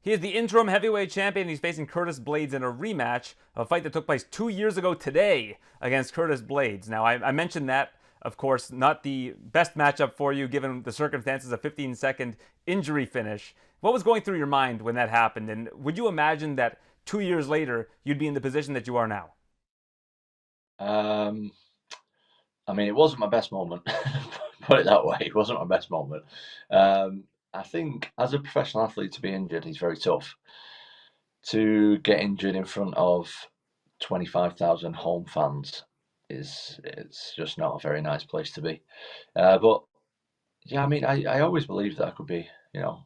He is the interim heavyweight champion. He's facing Curtis Blaydes in a rematch of a fight that took place 2 years ago today against Curtis Blaydes. Now, I mentioned that, of course, not the best matchup for you given the circumstances, a 15-second injury finish. What was going through your mind when that happened? And would you imagine that 2 years later, you'd be in the position that you are now? Um, I mean, it wasn't my best moment. Put it that way. It wasn't my best moment. I think as a professional athlete to be injured is very tough. To get injured in front of 25,000 home fans is it's just not a very nice place to be. But yeah, I mean, I always believed that I could be, the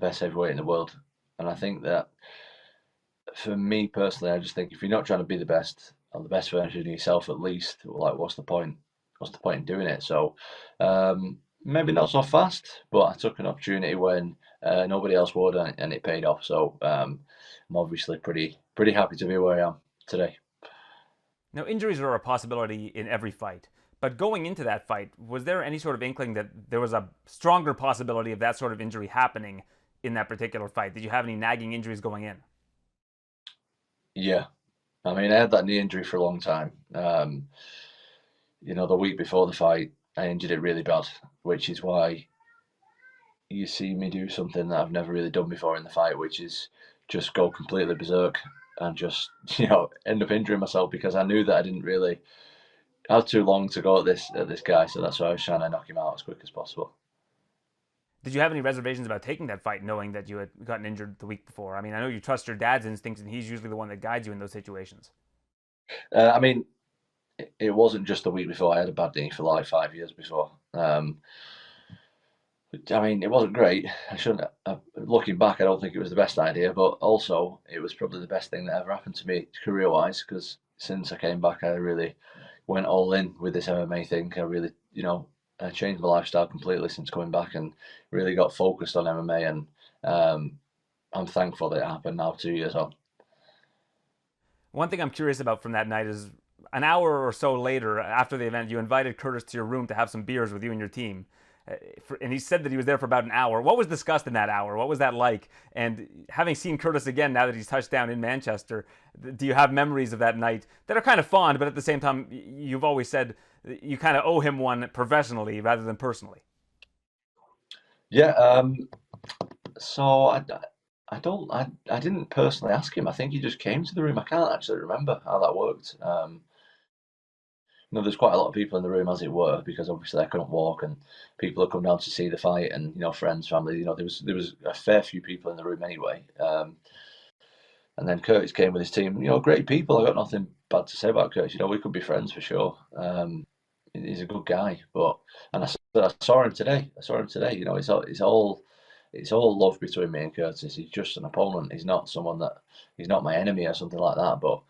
best heavyweight in the world, and I think that for me personally, I just think if you're not trying to be the best or the best version of yourself, at least, like, what's the point? What's the point in doing it? So, maybe not so fast, but I took an opportunity when nobody else would, and it paid off. So, I'm obviously pretty happy to be where I am today. Now, injuries are a possibility in every fight. But going into that fight, was there any sort of inkling that there was a stronger possibility of that sort of injury happening in that particular fight? Did you have any nagging injuries going in? Yeah, I mean, I had that knee injury for a long time. The week before the fight, I injured it really bad, which is why you see me do something that I've never really done before in the fight, which is just go completely berserk and just end up injuring myself because I knew that I didn't really have too long to go at this guy, so that's why I was trying to knock him out as quick as possible. Did you have any reservations about taking that fight knowing that you had gotten injured the week before? I mean, I know you trust your dad's instincts and he's usually the one that guides you in those situations. I mean, it wasn't just the week before. I had a bad knee for like 5 years before. I mean, it wasn't great. I shouldn't. Looking back, I don't think it was the best idea, but also it was probably the best thing that ever happened to me career-wise. Because since I came back, I really went all in with this MMA thing. I really, I changed my lifestyle completely since coming back, and really got focused on MMA. And I'm thankful that it happened now, 2 years on. One thing I'm curious about from that night is an hour or so later, after the event, you invited Curtis to your room to have some beers with you and your team. And he said that he was there for about an hour. What was discussed in that hour? What was that like? And having seen Curtis again now that he's touched down in Manchester, do you have memories of that night that are kind of fond, but at the same time, you've always said you kind of owe him one professionally rather than personally? Yeah. So I don't I didn't personally ask him. I think he just came to the room. I can't actually remember how that worked. There's quite a lot of people in the room, as it were, because obviously I couldn't walk, and people had come down to see the fight, and friends, family. There was a fair few people in the room anyway. And then Curtis came with his team. Great people. I got nothing bad to say about Curtis. We could be friends for sure. He's a good guy, but and I saw him today. I saw him today. It's all love between me and Curtis. He's just an opponent. He's not my enemy or something like that. But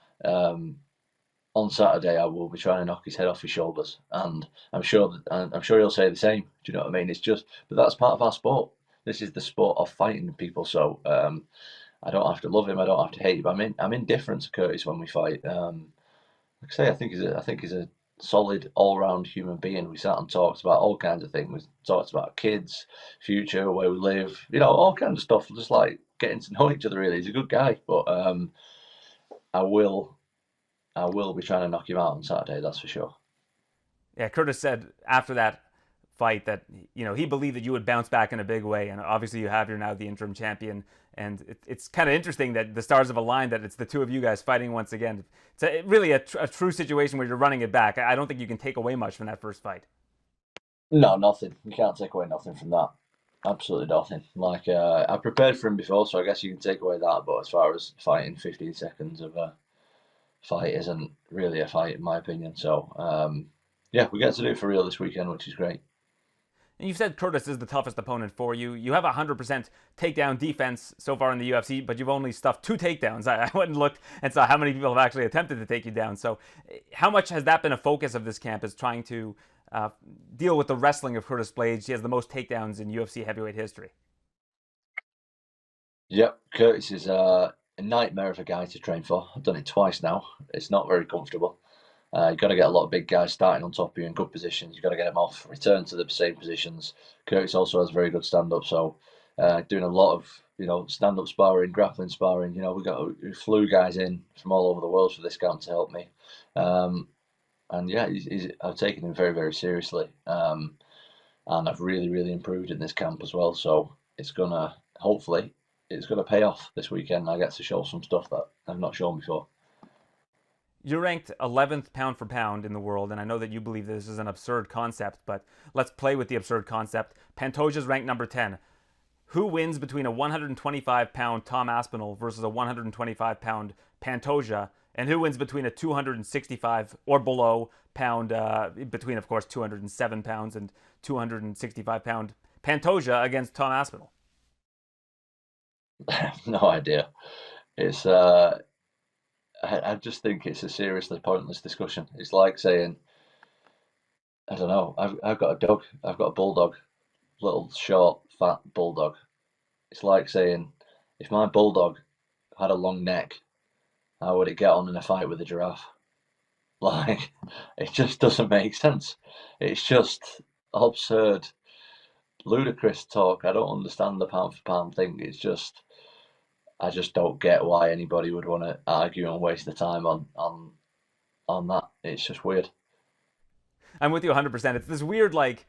on Saturday, I will be trying to knock his head off his shoulders, and I'm sure he'll say the same. Do you know what I mean? It's just, but that's part of our sport. This is the sport of fighting people. So I don't have to love him. I don't have to hate him. I'm indifferent to Curtis when we fight. Like I say, I think he's a solid all round human being. We sat and talked about all kinds of things. We talked about kids, future, where we live, all kinds of stuff. Just like getting to know each other. Really, he's a good guy, but I will I will be trying to knock him out on Saturday. That's for sure. Yeah, Curtis said after that fight that he believed that you would bounce back in a big way, and obviously you're now the interim champion. And it's kind of interesting that the stars have aligned that it's the two of you guys fighting once again. It's really a true situation where you're running it back. I don't think you can take away much from that first fight. No, nothing. You can't take away nothing from that. Absolutely nothing. Like I prepared for him before, so I guess you can take away that. But as far as fighting 15 seconds of a fight isn't really a fight, in my opinion. So yeah, we get to do it for real this weekend, which is great. And you've said Curtis is the toughest opponent for you. You have a 100% takedown defense so far in the UFC, but you've only stuffed two takedowns. I went and looked and saw how many people have actually attempted to take you down. So, how much has that been a focus of this camp? Is trying to deal with the wrestling of Curtis Blaydes? He has the most takedowns in UFC heavyweight history. Yep, Curtis is a nightmare of a guy to train for. I've done it twice now. It's not very comfortable. You've got to get a lot of big guys starting on top of you in good positions. You've got to get them off, return to the same positions. Curtis also has very good stand up, so doing a lot of stand-up sparring, grappling sparring. We flew guys in from all over the world for this camp to help me. And yeah, I've taken him very, very seriously. And I've really, really improved in this camp as well. So hopefully, it's gonna pay off this weekend. I get to show some stuff that I've not shown before. You're ranked 11th pound for pound in the world, and I know that you believe this is an absurd concept, but let's play with the absurd concept. Pantoja's ranked number 10. Who wins between a 125-pound Tom Aspinall versus a 125-pound Pantoja, and who wins between a 265 or below pound, between, of course, 207 pounds and 265-pound Pantoja against Tom Aspinall? I have no idea. It's I just think it's a seriously pointless discussion. It's like saying, I don't know. I've got a dog. I've got a bulldog, little short fat bulldog. It's like saying, if my bulldog had a long neck, how would it get on in a fight with a giraffe? Like, it just doesn't make sense. It's just absurd, ludicrous talk. I don't understand the pound for pound thing. I just don't get why anybody would want to argue and waste the time on that. It's just weird. I'm with you 100%. It's this weird, like,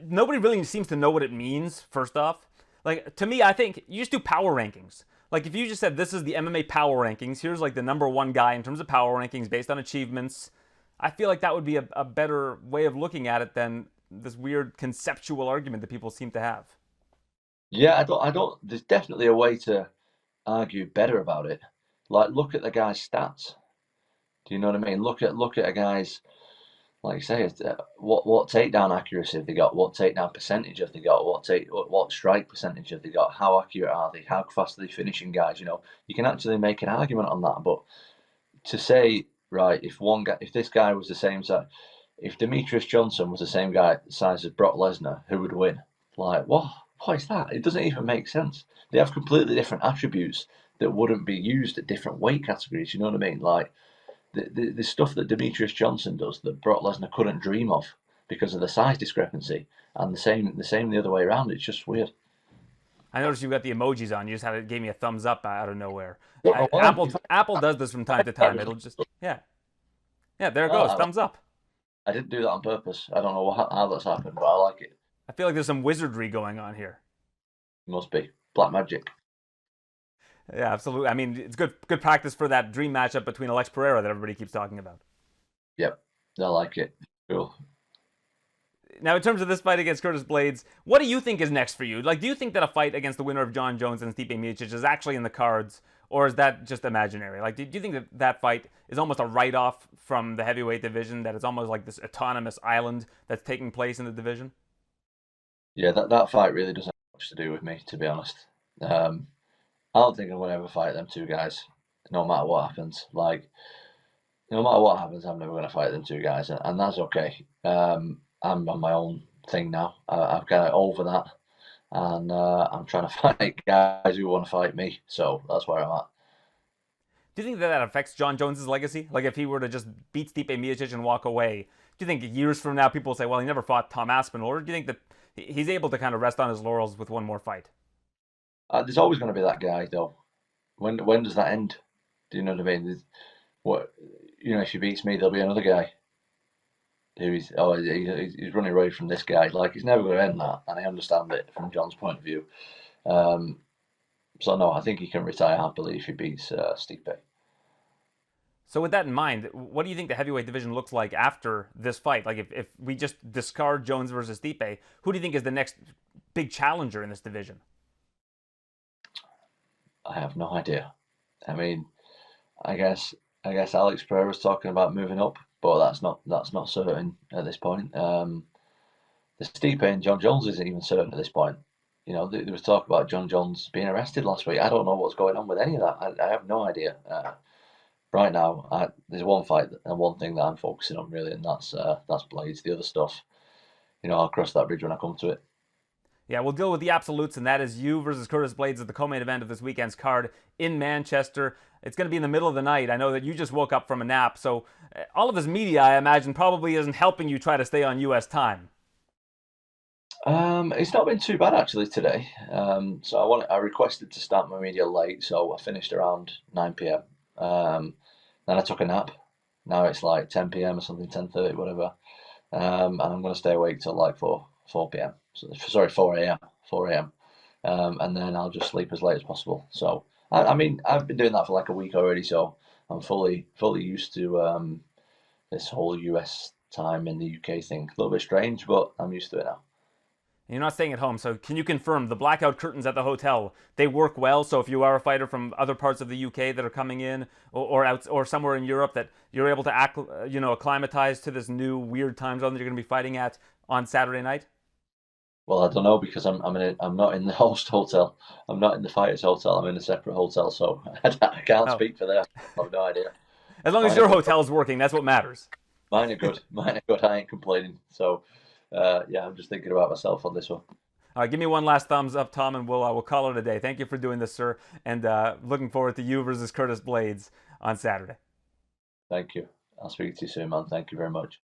nobody really seems to know what it means, first off. Like, to me, I think you just do power rankings. Like, if you just said, this is the MMA power rankings, here's like the number one guy in terms of power rankings based on achievements, I feel like that would be a better way of looking at it than this weird conceptual argument that people seem to have. Yeah, I don't. There's definitely a way to argue better about it. Like, look at the guy's stats. Do you know what I mean? Look at a guy's, like you say, what takedown accuracy have they got? What takedown percentage have they got? What strike percentage have they got? How accurate are they? How fast are they finishing guys? You can actually make an argument on that. But to say, right, if this guy was the same size, if Demetrius Johnson was the same guy size as Brock Lesnar, who would win? Like, what? What is that? It doesn't even make sense. They have completely different attributes that wouldn't be used at different weight categories. You know what I mean? Like, the stuff that Demetrius Johnson does that Brock Lesnar couldn't dream of because of the size discrepancy, and the same the other way around. It's just weird. I noticed you got the emojis on. You just gave me a thumbs up out of nowhere. Oh, Apple does this from time to time. It'll just, yeah, there it goes, thumbs up. I didn't do that on purpose. I don't know how that's happened, but I like it. I feel like there's some wizardry going on here. Must be black magic. Yeah, absolutely. I mean, it's good practice for that dream matchup between Alex Pereira that everybody keeps talking about. Yep, I like it. Cool. Now, in terms of this fight against Curtis Blaydes, what do you think is next for you? Like, do you think that a fight against the winner of Jon Jones and Stipe Miocic is actually in the cards, or is that just imaginary? Like, do you think that fight is almost a write-off from the heavyweight division, that it's almost like this autonomous island that's taking place in the division? Yeah, that fight really doesn't have much to do with me, to be honest. I don't think I'm going to ever fight them two guys, no matter what happens. Like, no matter what happens, I'm never going to fight them two guys, and that's okay. I'm on my own thing now. I've got over that, and I'm trying to fight guys who want to fight me. So that's where I'm at. Do you think that affects Jon Jones's legacy? Like, if he were to just beat Stipe Miocic and walk away, do you think years from now people will say, well, he never fought Tom Aspinall? Or do you think that he's able to kind of rest on his laurels with one more fight? There's always going to be that guy, though. When does that end? Do you know what I mean? If he beats me, there'll be another guy he's running away from this guy. Like, he's never going to end that, and I understand it from Jon's point of view. So no, I think he can retire happily if he beats Stipe. So with that in mind, what do you think the heavyweight division looks like after this fight? Like, if we just discard Jones versus Stipe, who do you think is the next big challenger in this division? I have no idea. I mean, I guess Alex Pereira's talking about moving up, but that's not certain at this point. The Stipe and Jon Jones isn't even certain at this point. There was talk about Jon Jones being arrested last week. I don't know what's going on with any of that. I have no idea. Right now, there's one fight and one thing that I'm focusing on really, and that's Blaydes. The other stuff, I'll cross that bridge when I come to it. Yeah, we'll deal with the absolutes, and that is you versus Curtis Blaydes at the co-main event of this weekend's card in Manchester. It's going to be in the middle of the night. I know that you just woke up from a nap, so all of this media, I imagine, probably isn't helping you try to stay on U.S. time. It's not been too bad actually today. So I requested to start my media late, so I finished around 9 p.m. Then I took a nap. Now it's like 10 p.m. or something, 10:30, whatever. And I'm going to stay awake till like four p.m. So sorry, 4 a.m. 4 a.m. And then I'll just sleep as late as possible. So I mean, I've been doing that for like a week already, so I'm fully used to this whole US time in the UK thing. A little bit strange, but I'm used to it now. You're not staying at home, so can you confirm the blackout curtains at the hotel, they work well? So if you are a fighter from other parts of the UK that are coming in, or out, or somewhere in Europe, that you're able to acclimatize to this new weird time zone that you're going to be fighting at on Saturday night? Well, I don't know because I'm not in the host hotel. I'm not in the fighters hotel. I'm in a separate hotel, so I can't Oh, speak for that. I have no idea. as long as Mine are your good. hotel's working, that's what matters. Mine are good. Mine are good. I ain't complaining. So, yeah, I'm just thinking about myself on this one. All right, give me one last thumbs up, Tom, and we'll call it a day. Thank you for doing this, sir, and looking forward to you versus Curtis Blaydes on Saturday. Thank you. I'll speak to you soon, man. Thank you very much.